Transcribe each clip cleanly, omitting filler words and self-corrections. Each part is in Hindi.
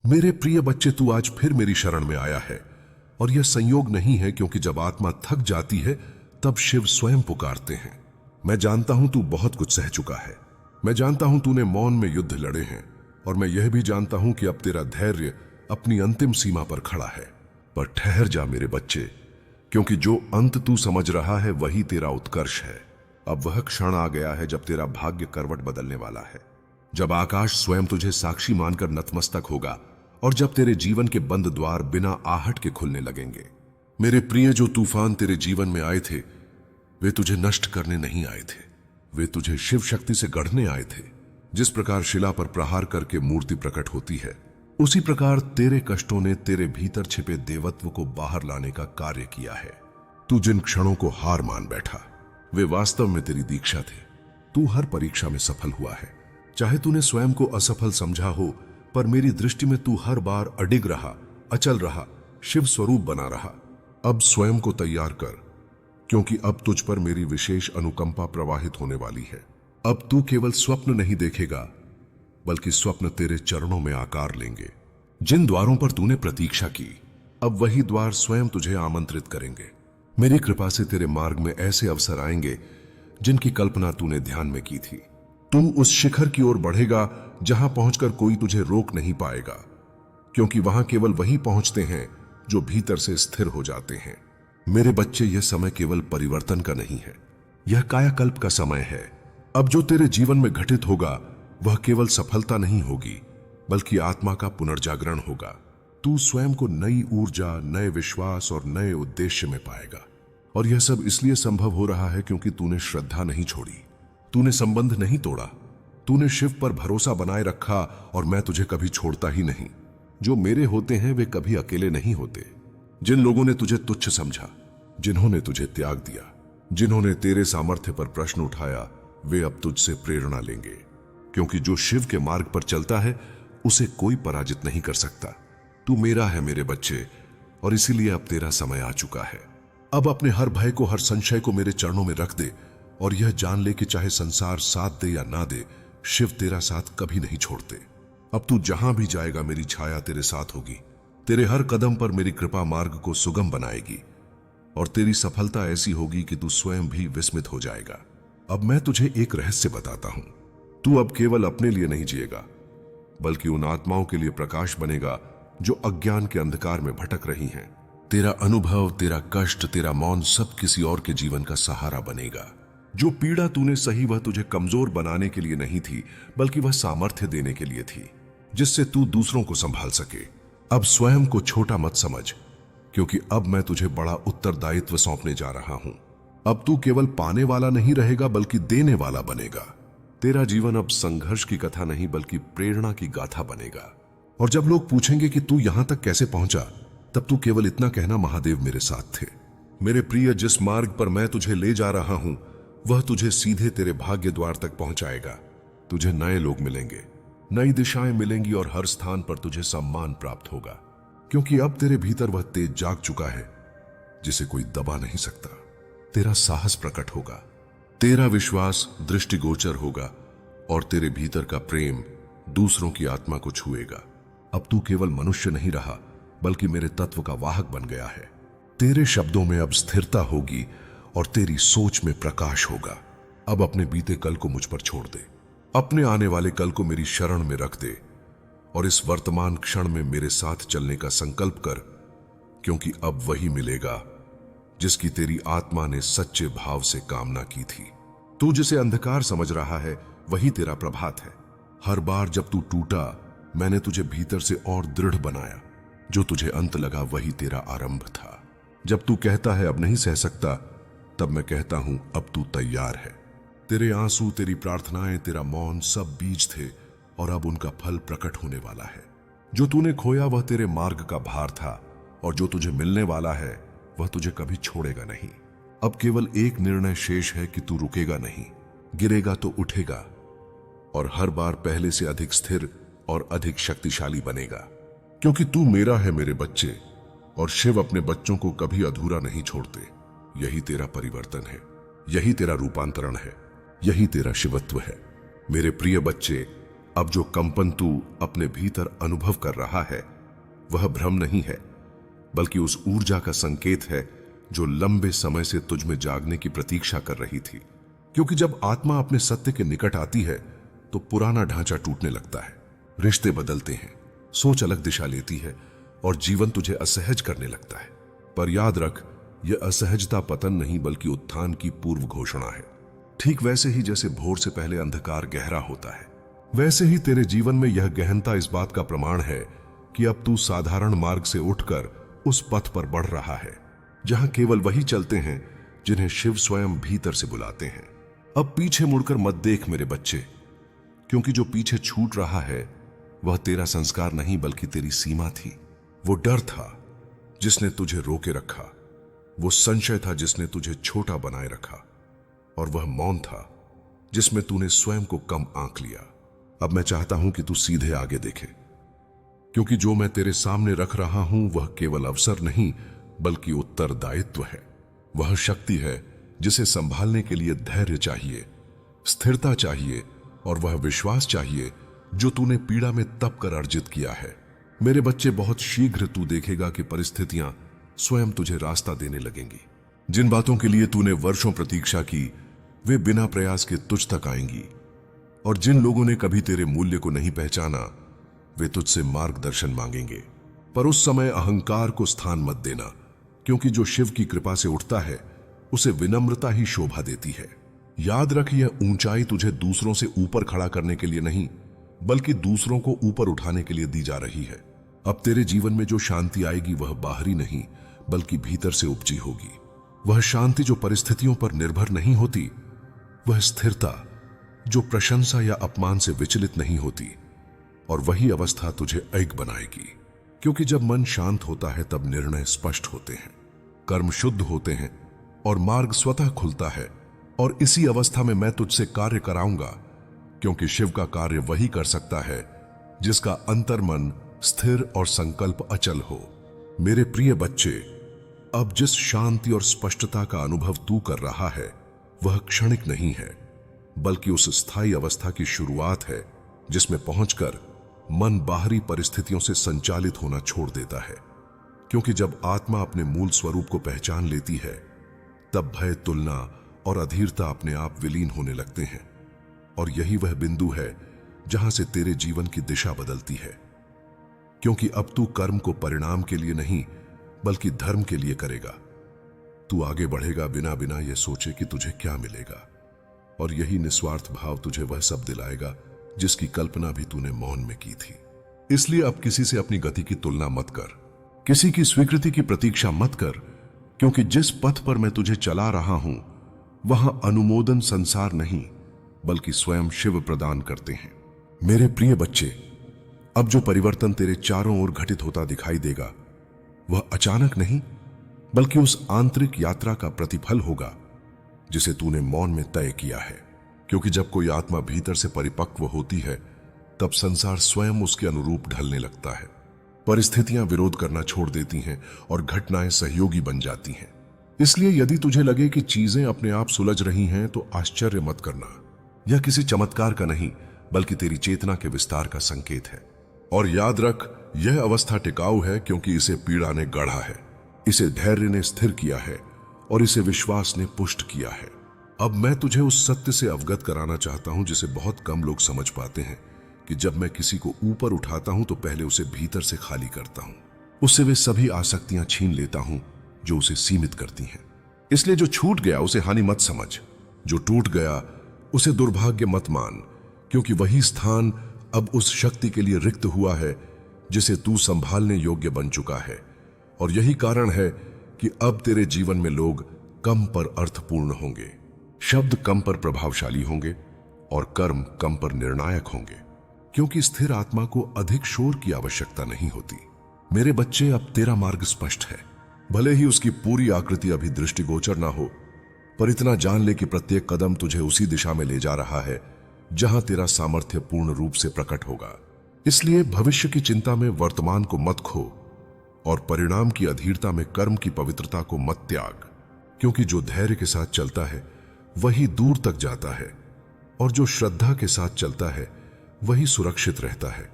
मेरे प्रिय बच्चे, तू आज फिर मेरी शरण में आया है। और यह संयोग नहीं है, क्योंकि जब आत्मा थक जाती है तब शिव स्वयं पुकारते हैं। मैं जानता हूं तू बहुत कुछ सह चुका है। मैं जानता हूं तूने मौन में युद्ध लड़े हैं। और मैं यह भी जानता हूं कि अब तेरा धैर्य अपनी अंतिम सीमा पर खड़ा है। पर ठहर जा मेरे बच्चे, क्योंकि जो अंत तू समझ रहा है वही तेरा उत्कर्ष है। अब वह क्षण आ गया है जब तेरा भाग्य करवट बदलने वाला है, जब आकाश स्वयं तुझे साक्षी मानकर नतमस्तक होगा और जब तेरे जीवन के बंद द्वार बिना आहट के खुलने लगेंगे। मेरे प्रिय, जो तूफान तेरे जीवन में आए थे वे तुझे नष्ट करने नहीं आए थे, वे तुझे शिव शक्ति से गढ़ने आए थे। जिस प्रकार शिला पर प्रहार करके मूर्ति प्रकट होती है, उसी प्रकार तेरे कष्टों ने तेरे भीतर छिपे देवत्व को बाहर लाने का कार्य किया है। तू जिन क्षणों को हार मान बैठा वे वास्तव में तेरी दीक्षा थे। तू हर परीक्षा में सफल हुआ है, चाहे तूने स्वयं को असफल समझा हो, पर मेरी दृष्टि में तू हर बार अडिग रहा, अचल रहा, शिव स्वरूप बना रहा। अब स्वयं को तैयार कर, क्योंकि अब तुझ पर मेरी विशेष अनुकंपा प्रवाहित होने वाली है। अब तू केवल स्वप्न नहीं देखेगा, बल्कि स्वप्न तेरे चरणों में आकार लेंगे। जिन द्वारों पर तूने प्रतीक्षा की, अब वही द्वार स्वयं तुझे आमंत्रित करेंगे। मेरी कृपा से तेरे मार्ग में ऐसे अवसर आएंगे जिनकी कल्पना तूने ध्यान में की थी। तुम उस शिखर की ओर बढ़ेगा जहां पहुंचकर कोई तुझे रोक नहीं पाएगा, क्योंकि वहां केवल वही पहुंचते हैं जो भीतर से स्थिर हो जाते हैं। मेरे बच्चे, यह समय केवल परिवर्तन का नहीं है, यह कायाकल्प का समय है। अब जो तेरे जीवन में घटित होगा वह केवल सफलता नहीं होगी, बल्कि आत्मा का पुनर्जागरण होगा। तू स्वयं को नई ऊर्जा, नए विश्वास और नए उद्देश्य में पाएगा। और यह सब इसलिए संभव हो रहा है क्योंकि तूने श्रद्धा नहीं छोड़ी, तूने संबंध नहीं तोड़ा, तूने शिव पर भरोसा बनाए रखा। और मैं तुझे कभी छोड़ता ही नहीं। जो मेरे होते हैं वे कभी अकेले नहीं होते। जिन लोगों ने तुझे तुच्छ समझा, जिन्होंने तुझे त्याग दिया, जिन्होंने तेरे सामर्थ्य पर प्रश्न उठाया, वे अब तुझसे प्रेरणा लेंगे, क्योंकि जो शिव के मार्ग पर चलता है उसे कोई पराजित नहीं कर सकता। तू मेरा है मेरे बच्चे, और इसीलिए अब तेरा समय आ चुका है। अब अपने हर भय को, हर संशय को मेरे चरणों में रख दे और यह जान ले कि चाहे संसार साथ दे या ना दे, शिव तेरा साथ कभी नहीं छोड़ते। अब तू जहां भी जाएगा मेरी छाया तेरे साथ होगी। तेरे हर कदम पर मेरी कृपा मार्ग को सुगम बनाएगी और तेरी सफलता ऐसी होगी कि तू स्वयं भी विस्मित हो जाएगा। अब मैं तुझे एक रहस्य बताता हूं। तू अब केवल अपने लिए नहीं जिएगा, बल्कि उन आत्माओं के लिए प्रकाश बनेगा जो अज्ञान के अंधकार में भटक रही हैं। तेरा अनुभव, तेरा कष्ट, तेरा मौन सब किसी और के जीवन का सहारा बनेगा। जो पीड़ा तूने सही वह तुझे कमजोर बनाने के लिए नहीं थी, बल्कि वह सामर्थ्य देने के लिए थी, जिससे तू दूसरों को संभाल सके। अब स्वयं को छोटा मत समझ, क्योंकि अब मैं तुझे बड़ा उत्तरदायित्व सौंपने जा रहा हूं। अब तू केवल पाने वाला नहीं रहेगा, बल्कि देने वाला बनेगा। तेरा जीवन अब संघर्ष की कथा नहीं, बल्कि प्रेरणा की गाथा बनेगा। और जब लोग पूछेंगे कि तू यहां तक कैसे पहुंचा, तब तू केवल इतना कहना, महादेव मेरे साथ थे। मेरे प्रिय, जिस मार्ग पर मैं तुझे ले जा रहा हूं वह तुझे सीधे तेरे भाग्य द्वार तक पहुंचाएगा। तुझे नए लोग मिलेंगे, नई दिशाएं मिलेंगी और हर स्थान पर तुझे सम्मान प्राप्त होगा, क्योंकि अब तेरे भीतर वह तेज जाग चुका है जिसे कोई दबा नहीं सकता। तेरा साहस प्रकट होगा, तेरा विश्वास दृष्टिगोचर होगा और तेरे भीतर का प्रेम दूसरों की आत्मा को छुएगा। अब तू केवल मनुष्य नहीं रहा, बल्कि मेरे तत्व का वाहक बन गया है। तेरे शब्दों में अब स्थिरता होगी और तेरी सोच में प्रकाश होगा। अब अपने बीते कल को मुझ पर छोड़ दे, अपने आने वाले कल को मेरी शरण में रख दे और इस वर्तमान क्षण में मेरे साथ चलने का संकल्प कर, क्योंकि अब वही मिलेगा जिसकी तेरी आत्मा ने सच्चे भाव से कामना की थी। तू जिसे अंधकार समझ रहा है वही तेरा प्रभात है। हर बार जब तू टूटा, मैंने तुझे भीतर से और दृढ़ बनाया। जो तुझे अंत लगा वही तेरा आरंभ था। जब तू कहता है अब नहीं सह सकता, तब मैं कहता हूं अब तू तैयार है। तेरे आंसू, तेरी प्रार्थनाएं, तेरा मौन सब बीज थे और अब उनका फल प्रकट होने वाला है। जो तूने खोया वह तेरे मार्ग का भार था, और जो तुझे मिलने वाला है वह तुझे कभी छोड़ेगा नहीं। अब केवल एक निर्णय शेष है कि तू रुकेगा नहीं, गिरेगा तो उठेगा और हर बार पहले से अधिक स्थिर और अधिक शक्तिशाली बनेगा, क्योंकि तू मेरा है मेरे बच्चे, और शिव अपने बच्चों को कभी अधूरा नहीं छोड़ते। यही तेरा परिवर्तन है, यही तेरा रूपांतरण है, यही तेरा शिवत्व है। मेरे प्रिय बच्चे, अब जो कंपन तू अपने भीतर अनुभव कर रहा है वह भ्रम नहीं है, बल्कि उस ऊर्जा का संकेत है जो लंबे समय से तुझ में जागने की प्रतीक्षा कर रही थी। क्योंकि जब आत्मा अपने सत्य के निकट आती है तो पुराना ढांचा टूटने लगता है, रिश्ते बदलते हैं, सोच अलग दिशा लेती है और जीवन तुझे असहज करने लगता है। पर याद रख, यह असहजता पतन नहीं बल्कि उत्थान की पूर्व घोषणा है। ठीक वैसे ही जैसे भोर से पहले अंधकार गहरा होता है, वैसे ही तेरे जीवन में यह गहनता इस बात का प्रमाण है कि अब तू साधारण मार्ग से उठकर उस पथ पर बढ़ रहा है जहां केवल वही चलते हैं जिन्हें शिव स्वयं भीतर से बुलाते हैं। अब पीछे मुड़कर मत देख मेरे बच्चे, क्योंकि जो पीछे छूट रहा है वह तेरा संस्कार नहीं बल्कि तेरी सीमा थी। वो डर था जिसने तुझे रोके रखा, वो संशय था जिसने तुझे छोटा बनाए रखा, और वह मौन था जिसमें तूने स्वयं को कम आंक लिया। अब मैं चाहता हूं कि तू सीधे आगे देखे, क्योंकि जो मैं तेरे सामने रख रहा हूं वह केवल अवसर नहीं बल्कि उत्तरदायित्व है। वह शक्ति है जिसे संभालने के लिए धैर्य चाहिए, स्थिरता चाहिए और वह विश्वास चाहिए जो तूने पीड़ा में तप कर अर्जित किया है। मेरे बच्चे, बहुत शीघ्र तू देखेगा कि परिस्थितियां स्वयं तुझे रास्ता देने लगेंगी। जिन बातों के लिए तूने वर्षों प्रतीक्षा की वे बिना प्रयास के तुझ तक आएंगी, और जिन लोगों ने कभी तेरे मूल्य को नहीं पहचाना वे तुझसे मार्गदर्शन मांगेंगे। पर उस समय अहंकार को स्थान मत देना, क्योंकि जो शिव की कृपा से उठता है उसे विनम्रता ही शोभा देती है। याद रख, यह ऊंचाई तुझे दूसरों से ऊपर खड़ा करने के लिए नहीं बल्कि दूसरों को ऊपर उठाने के लिए दी जा रही है। अब तेरे जीवन में जो शांति आएगी वह बाहरी नहीं बल्कि भीतर से उपजी होगी। वह शांति जो परिस्थितियों पर निर्भर नहीं होती, वह स्थिरता जो प्रशंसा या अपमान से विचलित नहीं होती, और वही अवस्था तुझे ऐक बनाएगी। क्योंकि जब मन शांत होता है तब निर्णय स्पष्ट होते हैं, कर्म शुद्ध होते हैं और मार्ग स्वतः खुलता है। और इसी अवस्था में मैं तुझसे कार्य कराऊंगा, क्योंकि शिव का कार्य वही कर सकता है जिसका अंतर्मन स्थिर और संकल्प अचल हो। मेरे प्रिय बच्चे, अब जिस शांति और स्पष्टता का अनुभव तू कर रहा है वह क्षणिक नहीं है बल्कि उस स्थायी अवस्था की शुरुआत है जिसमें पहुंचकर मन बाहरी परिस्थितियों से संचालित होना छोड़ देता है। क्योंकि जब आत्मा अपने मूल स्वरूप को पहचान लेती है तब भय, तुलना और अधीरता अपने आप विलीन होने लगते हैं, और यही वह बिंदु है जहां से तेरे जीवन की दिशा बदलती है। क्योंकि अब तू कर्म को परिणाम के लिए नहीं बल्कि धर्म के लिए करेगा। तू आगे बढ़ेगा बिना बिना यह सोचे कि तुझे क्या मिलेगा, और यही निस्वार्थ भाव तुझे वह सब दिलाएगा जिसकी कल्पना भी तूने मौन में की थी। इसलिए अब किसी से अपनी गति की तुलना मत कर, किसी की स्वीकृति की प्रतीक्षा मत कर, क्योंकि जिस पथ पर मैं तुझे चला रहा हूं वहां अनुमोदन संसार नहीं बल्कि स्वयं शिव प्रदान करते हैं। मेरे प्रिय बच्चे, अब जो परिवर्तन तेरे चारों ओर घटित होता दिखाई देगा वह अचानक नहीं बल्कि उस आंतरिक यात्रा का प्रतिफल होगा जिसे तूने मौन में तय किया है। क्योंकि जब कोई आत्मा भीतर से परिपक्व होती है तब संसार स्वयं उसके अनुरूप ढलने लगता है। परिस्थितियां विरोध करना छोड़ देती हैं और घटनाएं सहयोगी बन जाती हैं। इसलिए यदि तुझे लगे कि चीजें अपने आप सुलझ रही हैं तो आश्चर्य मत करना। यह किसी चमत्कार का नहीं बल्कि तेरी चेतना के विस्तार का संकेत है। और याद रख, यह अवस्था टिकाऊ है क्योंकि इसे पीड़ा ने गढ़ा है, इसे धैर्य ने स्थिर किया है और इसे विश्वास ने पुष्ट किया है। अब मैं तुझे उस सत्य से अवगत कराना चाहता हूं जिसे बहुत कम लोग समझ पाते हैं, कि जब मैं किसी को ऊपर उठाता हूं तो पहले उसे भीतर से खाली करता हूं, उससे वे सभी आसक्तियां छीन लेता हूं जो उसे सीमित करती हैं। इसलिए जो छूट गया उसे हानि मत समझ, जो टूट गया उसे दुर्भाग्य मत मान, क्योंकि वही स्थान अब उस शक्ति के लिए रिक्त हुआ है जिसे तू संभालने योग्य बन चुका है। और यही कारण है कि अब तेरे जीवन में लोग कम पर अर्थपूर्ण होंगे, शब्द कम पर प्रभावशाली होंगे और कर्म कम पर निर्णायक होंगे, क्योंकि स्थिर आत्मा को अधिक शोर की आवश्यकता नहीं होती। मेरे बच्चे, अब तेरा मार्ग स्पष्ट है। भले ही उसकी पूरी आकृति अभी दृष्टिगोचर ना हो, पर इतना जान ले कि प्रत्येक कदम तुझे उसी दिशा में ले जा रहा है जहां तेरा सामर्थ्य पूर्ण रूप से प्रकट होगा। इसलिए भविष्य की चिंता में वर्तमान को मत खो और परिणाम की अधीरता में कर्म की पवित्रता को मत त्याग, क्योंकि जो धैर्य के साथ चलता है वही दूर तक जाता है और जो श्रद्धा के साथ चलता है वही सुरक्षित रहता है।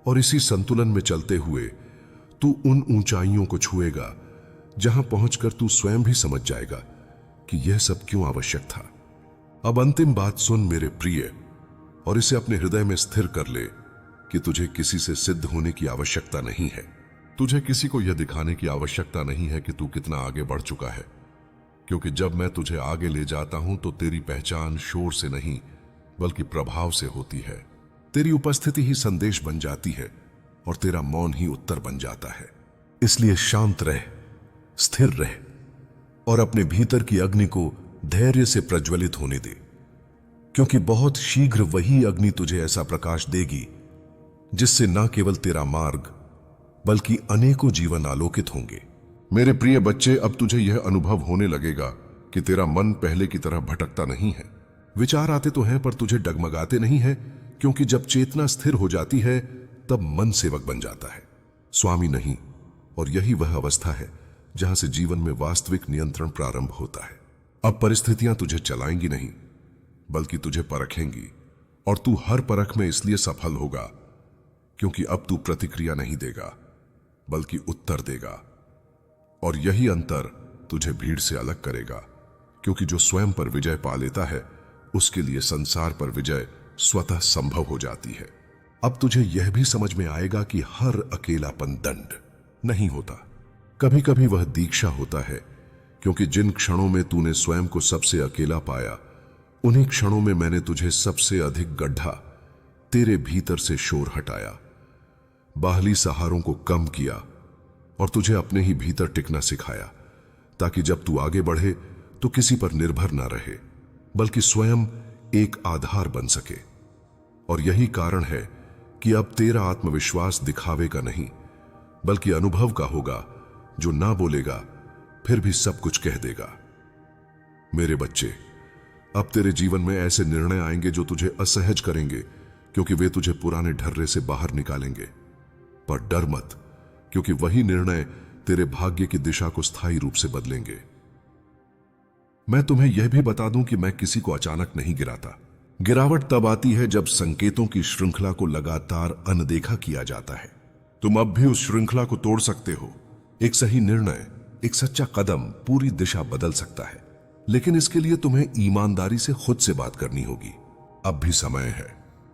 और इसी संतुलन में चलते हुए तू उन ऊंचाइयों को छुएगा जहां पहुंचकर तू स्वयं भी समझ जाएगा कि यह सब क्यों आवश्यक था। अब अंतिम बात सुन मेरे प्रिय, और इसे अपने हृदय में स्थिर कर ले कि तुझे किसी से सिद्ध होने की आवश्यकता नहीं है। तुझे किसी को यह दिखाने की आवश्यकता नहीं है कि तू कितना आगे बढ़ चुका है, क्योंकि जब मैं तुझे आगे ले जाता हूं तो तेरी पहचान शोर से नहीं बल्कि प्रभाव से होती है। तेरी उपस्थिति ही संदेश बन जाती है और तेरा मौन ही उत्तर बन जाता है। इसलिए शांत रह, स्थिर रह और अपने भीतर की अग्नि को धैर्य से प्रज्वलित होने दे, क्योंकि बहुत शीघ्र वही अग्नि तुझे ऐसा प्रकाश देगी जिससे न केवल तेरा मार्ग बल्कि अनेकों जीवन आलोकित होंगे। मेरे प्रिय बच्चे, अब तुझे यह अनुभव होने लगेगा कि तेरा मन पहले की तरह भटकता नहीं है। विचार आते तो हैं पर तुझे डगमगाते नहीं है, क्योंकि जब चेतना स्थिर हो जाती है तब मन सेवक बन जाता है, स्वामी नहीं। और यही वह अवस्था है जहां से जीवन में वास्तविक नियंत्रण प्रारंभ होता है। अब परिस्थितियां तुझे चलाएंगी नहीं बल्कि तुझे परखेंगी, और तू हर परख में इसलिए सफल होगा क्योंकि अब तू प्रतिक्रिया नहीं देगा बल्कि उत्तर देगा। और यही अंतर तुझे भीड़ से अलग करेगा, क्योंकि जो स्वयं पर विजय पा लेता है उसके लिए संसार पर विजय स्वतः संभव हो जाती है। अब तुझे यह भी समझ में आएगा कि हर अकेलापन दंड नहीं होता, कभी कभी वह दीक्षा होता है, क्योंकि जिन क्षणों में तूने स्वयं को सबसे अकेला पाया उन्हीं क्षणों में मैंने तुझे सबसे अधिक गड्ढा तेरे भीतर से शोर हटाया, बाहरी सहारों को कम किया और तुझे अपने ही भीतर टिकना सिखाया, ताकि जब तू आगे बढ़े तो किसी पर निर्भर ना रहे बल्कि स्वयं एक आधार बन सके। और यही कारण है कि अब तेरा आत्मविश्वास दिखावे का नहीं बल्कि अनुभव का होगा, जो ना बोलेगा फिर भी सब कुछ कह देगा। मेरे बच्चे, अब तेरे जीवन में ऐसे निर्णय आएंगे जो तुझे असहज करेंगे, क्योंकि वे तुझे पुराने ढर्रे से बाहर निकालेंगे। पर डर मत, क्योंकि वही निर्णय तेरे भाग्य की दिशा को स्थायी रूप से बदलेंगे। मैं तुम्हें यह भी बता दूं कि मैं किसी को अचानक नहीं गिराता। गिरावट तब आती है जब संकेतों की श्रृंखला को लगातार अनदेखा किया जाता है। तुम अब भी उस श्रृंखला को तोड़ सकते हो। एक सही निर्णय, एक सच्चा कदम पूरी दिशा बदल सकता है, लेकिन इसके लिए तुम्हें ईमानदारी से खुद से बात करनी होगी। अब भी समय है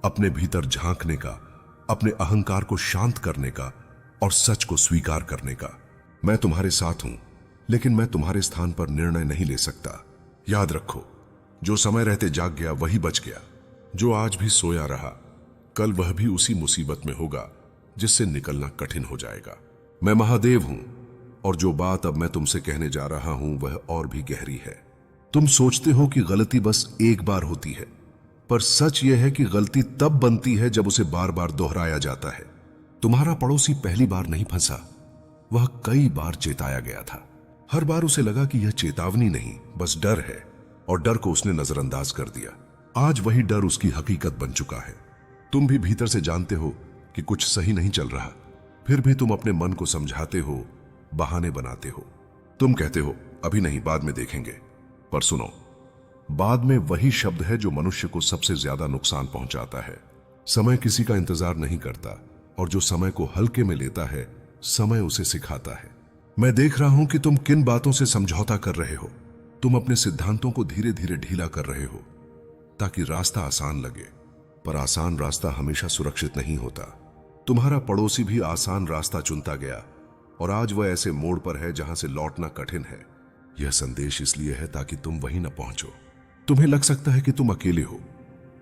अपने भीतर झांकने का, अपने अहंकार को शांत करने का और सच को स्वीकार करने का। मैं तुम्हारे साथ हूं, लेकिन मैं तुम्हारे स्थान पर निर्णय नहीं ले सकता। याद रखो, जो समय रहते जाग गया वही बच गया। जो आज भी सोया रहा कल वह भी उसी मुसीबत में होगा जिससे निकलना कठिन हो जाएगा। मैं महादेव हूं, और जो बात अब मैं तुमसे कहने जा रहा हूं वह और भी गहरी है। तुम सोचते हो कि गलती बस एक बार होती है, पर सच यह है कि गलती तब बनती है जब उसे बार बार दोहराया जाता है। तुम्हारा पड़ोसी पहली बार नहीं फंसा, वह कई बार चेताया गया था। हर बार उसे लगा कि यह चेतावनी नहीं, बस डर है, और डर को उसने नजरअंदाज कर दिया। आज वही डर उसकी हकीकत बन चुका है। तुम भी भीतर से जानते हो कि कुछ सही नहीं चल रहा, फिर भी तुम अपने मन को समझाते हो, बहाने बनाते हो। तुम कहते हो अभी नहीं, बाद में देखेंगे। पर सुनो, बाद में वही शब्द है जो मनुष्य को सबसे ज्यादा नुकसान पहुंचाता है। समय किसी का इंतजार नहीं करता, और जो समय को हल्के में लेता है समय उसे सिखाता है। मैं देख रहा हूं कि तुम किन बातों से समझौता कर रहे हो। तुम अपने सिद्धांतों को धीरे धीरे ढीला कर रहे हो ताकि रास्ता आसान लगे, पर आसान रास्ता हमेशा सुरक्षित नहीं होता। तुम्हारा पड़ोसी भी आसान रास्ता चुनता गया, और आज वह ऐसे मोड़ पर है जहां से लौटना कठिन है। यह संदेश इसलिए है ताकि तुम वहीं न पहुंचो। तुम्हें लग सकता है कि तुम अकेले हो,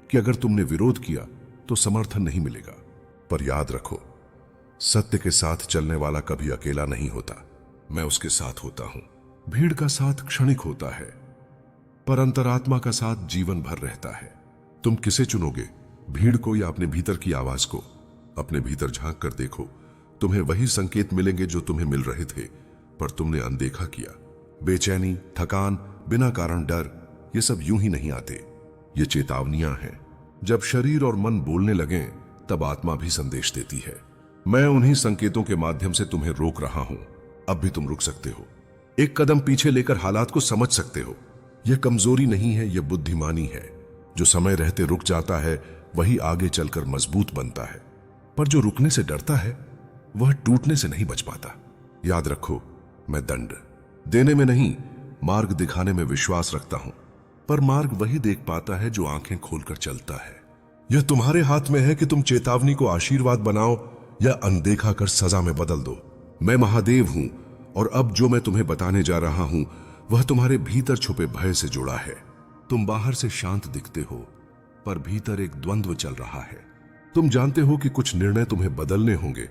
कि अगर तुमने विरोध किया तो समर्थन नहीं मिलेगा, पर याद रखो, सत्य के साथ चलने वाला कभी अकेला नहीं होता। मैं उसके साथ होता हूं। भीड़ का साथ क्षणिक होता है, पर अंतरात्मा का साथ जीवन भर रहता है। तुम किसे चुनोगे, भीड़ को या अपने भीतर की आवाज को? अपने भीतर झांक कर देखो, तुम्हें वही संकेत मिलेंगे जो तुम्हें मिल रहे थे, पर तुमने अनदेखा किया। बेचैनी, थकान, बिना कारण डर, ये सब यूं ही नहीं आते। ये चेतावनियां हैं। जब शरीर और मन बोलने लगें, तब आत्मा भी संदेश देती है। मैं उन्हीं संकेतों के माध्यम से तुम्हें रोक रहा हूं। अब भी तुम रुक सकते हो, एक कदम पीछे लेकर हालात को समझ सकते हो। यह कमजोरी नहीं है, यह बुद्धिमानी है। जो समय रहते रुक जाता है वही आगे चलकर मजबूत बनता है। पर जो रुकने से डरता है वह टूटने से नहीं बच पाता। याद रखो, मैं दंड देने में नहीं, मार्ग दिखाने में विश्वास रखता हूं। पर मार्ग वही देख पाता है जो आंखें खोलकर चलता है। यह तुम्हारे हाथ में है कि तुम चेतावनी को आशीर्वाद बनाओ या अनदेखा कर सजा में बदल दो। मैं महादेव हूं और अब जो मैं तुम्हें बताने जा रहा हूं वह तुम्हारे भीतर छुपे भय से जुड़ा है। तुम बाहर से शांत दिखते हो, पर भीतर एक द्वंद्व चल रहा है। तुम जानते हो कि कुछ निर्णय तुम्हें बदलने होंगे,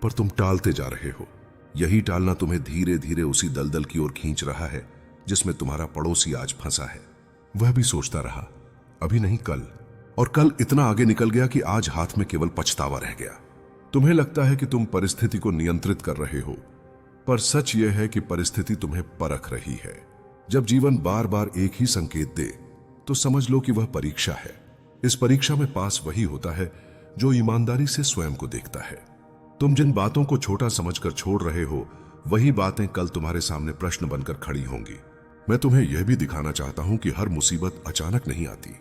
पर तुम टालते जा रहे हो। यही टालना तुम्हें धीरे धीरे उसी दलदल की ओर खींच रहा है जिसमें तुम्हारा पड़ोसी आज फंसा है। वह भी सोचता रहा, अभी नहीं कल, और कल इतना आगे निकल गया कि आज हाथ में केवल पछतावा रह गया। तुम्हें लगता है कि तुम परिस्थिति को नियंत्रित कर रहे हो, पर सच यह है कि परिस्थिति तुम्हें परख रही है। जब जीवन बार बार एक ही संकेत दे तो समझ लो कि वह परीक्षा है। इस परीक्षा में पास वही होता है जो ईमानदारी से स्वयं को देखता है। तुम जिन बातों को छोटा समझकर छोड़ रहे हो वही बातें कल तुम्हारे सामने प्रश्न बनकर खड़ी होंगी। मैं तुम्हें यह भी दिखाना चाहता हूं कि हर मुसीबत अचानक नहीं आती।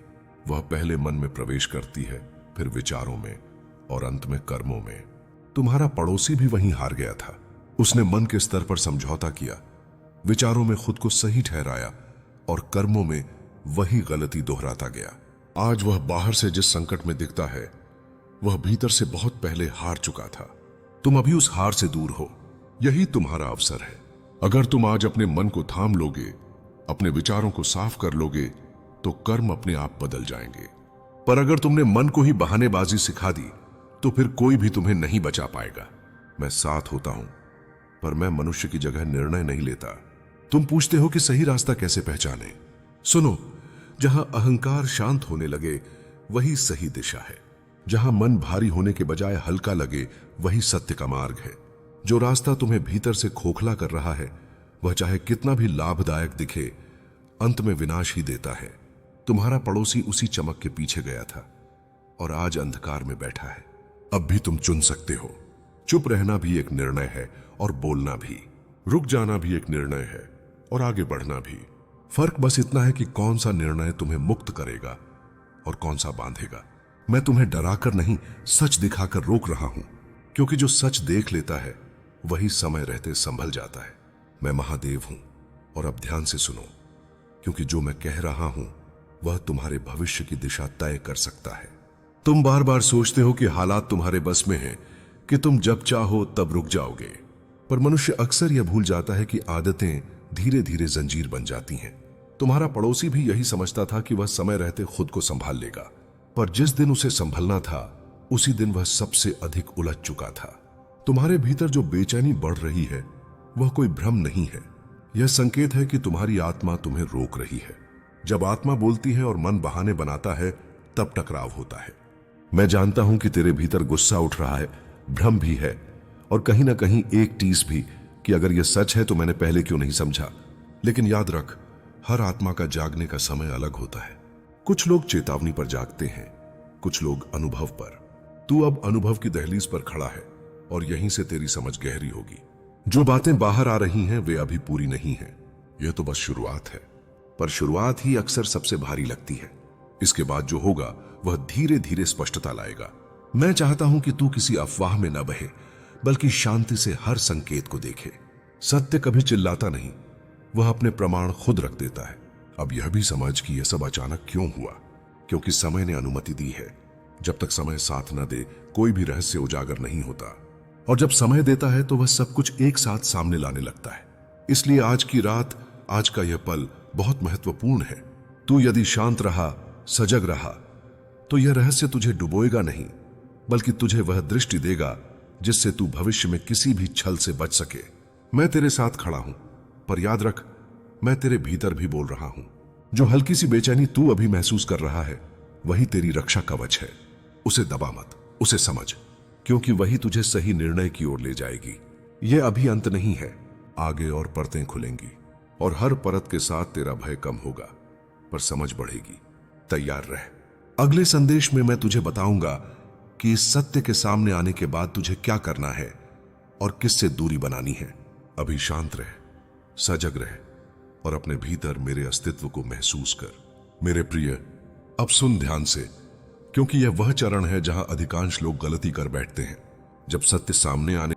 वह पहले मन में प्रवेश करती है, फिर विचारों में और अंत में कर्मों में। तुम्हारा पड़ोसी भी वहीं हार गया था। उसने मन के स्तर पर समझौता किया, विचारों में खुद को सही ठहराया और कर्मों में वही गलती दोहराता गया। आज वह बाहर से जिस संकट में दिखता है वह भीतर से बहुत पहले हार चुका था। तुम अभी उस हार से दूर हो। यही तुम्हारा अवसर है। अगर तुम आज अपने मन को थाम लोगे, अपने विचारों को साफ कर लोगे, तो कर्म अपने आप बदल जाएंगे। पर अगर तुमने मन को ही बहानेबाजी सिखा दी तो फिर कोई भी तुम्हें नहीं बचा पाएगा। मैं साथ होता हूं, पर मैं मनुष्य की जगह निर्णय नहीं लेता। तुम पूछते हो कि सही रास्ता कैसे पहचाने। सुनो, जहां अहंकार शांत होने लगे वही सही दिशा है। जहां मन भारी होने के बजाय हल्का लगे वही सत्य का मार्ग है। जो रास्ता तुम्हें भीतर से खोखला कर रहा है वह चाहे कितना भी लाभदायक दिखे, अंत में विनाश ही देता है। तुम्हारा पड़ोसी उसी चमक के पीछे गया था और आज अंधकार में बैठा है। अब भी तुम चुन सकते हो। चुप रहना भी एक निर्णय है और बोलना भी। रुक जाना भी एक निर्णय है और आगे बढ़ना भी। फर्क बस इतना है कि कौन सा निर्णय तुम्हें मुक्त करेगा और कौन सा बांधेगा। मैं तुम्हें डराकर नहीं, सच दिखाकर रोक रहा हूं, क्योंकि जो सच देख लेता है वही समय रहते संभल जाता है। मैं महादेव हूं और अब ध्यान से सुनो, क्योंकि जो मैं कह रहा हूं वह तुम्हारे भविष्य की दिशा तय कर सकता है। तुम बार बार सोचते हो कि हालात तुम्हारे बस में हैं, कि तुम जब चाहो तब रुक जाओगे, पर मनुष्य अक्सर यह भूल जाता है कि आदतें धीरे धीरे जंजीर बन जाती हैं। तुम्हारा पड़ोसी भी यही समझता था कि वह समय रहते खुद को संभाल लेगा, पर जिस दिन उसे संभलना था उसी दिन वह सबसे अधिक उलझ चुका था। तुम्हारे भीतर जो बेचैनी बढ़ रही है वह कोई भ्रम नहीं है। यह संकेत है कि तुम्हारी आत्मा तुम्हें रोक रही है। जब आत्मा बोलती है और मन बहाने बनाता है तब टकराव होता है। मैं जानता हूं कि तेरे भीतर गुस्सा उठ रहा है, भ्रम भी है और कहीं ना कहीं एक टीस भी कि अगर यह सच है तो मैंने पहले क्यों नहीं समझा। लेकिन याद रख, हर आत्मा का जागने का समय अलग होता है। कुछ लोग चेतावनी पर जागते हैं, कुछ लोग अनुभव पर। तू अब अनुभव की दहलीज पर खड़ा है और यहीं से तेरी समझ गहरी होगी। जो बातें बाहर आ रही हैं वे अभी पूरी नहीं हैं। यह तो बस शुरुआत है, पर शुरुआत ही अक्सर सबसे भारी लगती है। इसके बाद जो होगा वह धीरे धीरे स्पष्टता लाएगा। मैं चाहता हूं कि तू किसी अफवाह में न बहे, बल्कि शांति से हर संकेत को देखे। सत्य कभी चिल्लाता नहीं, वह अपने प्रमाण खुद रख देता है। अब यह भी समझ कि यह सब अचानक क्यों हुआ, क्योंकि समय ने अनुमति दी है। जब तक समय साथ न दे कोई भी रहस्य उजागर नहीं होता, और जब समय देता है तो वह सब कुछ एक साथ सामने लाने लगता है। इसलिए आज की रात, आज का यह पल बहुत महत्वपूर्ण है। तू यदि शांत रहा, सजग रहा, तो यह रहस्य तुझे डुबोएगा नहीं, बल्कि तुझे वह दृष्टि देगा जिससे तू भविष्य में किसी भी छल से बच सके। मैं तेरे साथ खड़ा हूं, पर याद रख, मैं तेरे भीतर भी बोल रहा हूं। जो हल्की सी बेचैनी तू अभी महसूस कर रहा है वही तेरी रक्षा कवच है। उसे दबा मत, उसे समझ, क्योंकि वही तुझे सही निर्णय की ओर ले जाएगी। यह अभी अंत नहीं है, आगे और परतें खुलेंगी और हर परत के साथ तेरा भय कम होगा, पर समझ बढ़ेगी। तैयार रह। अगले संदेश में मैं तुझे बताऊंगा कि इस सत्य के सामने आने के बाद तुझे क्या करना है और किससे दूरी बनानी है। अभी शांत रह, सजग रह और अपने भीतर मेरे अस्तित्व को महसूस कर। मेरे प्रिय, अब सुन ध्यान से। क्योंकि यह वह चरण है जहां अधिकांश लोग गलती कर बैठते हैं। जब सत्य सामने आने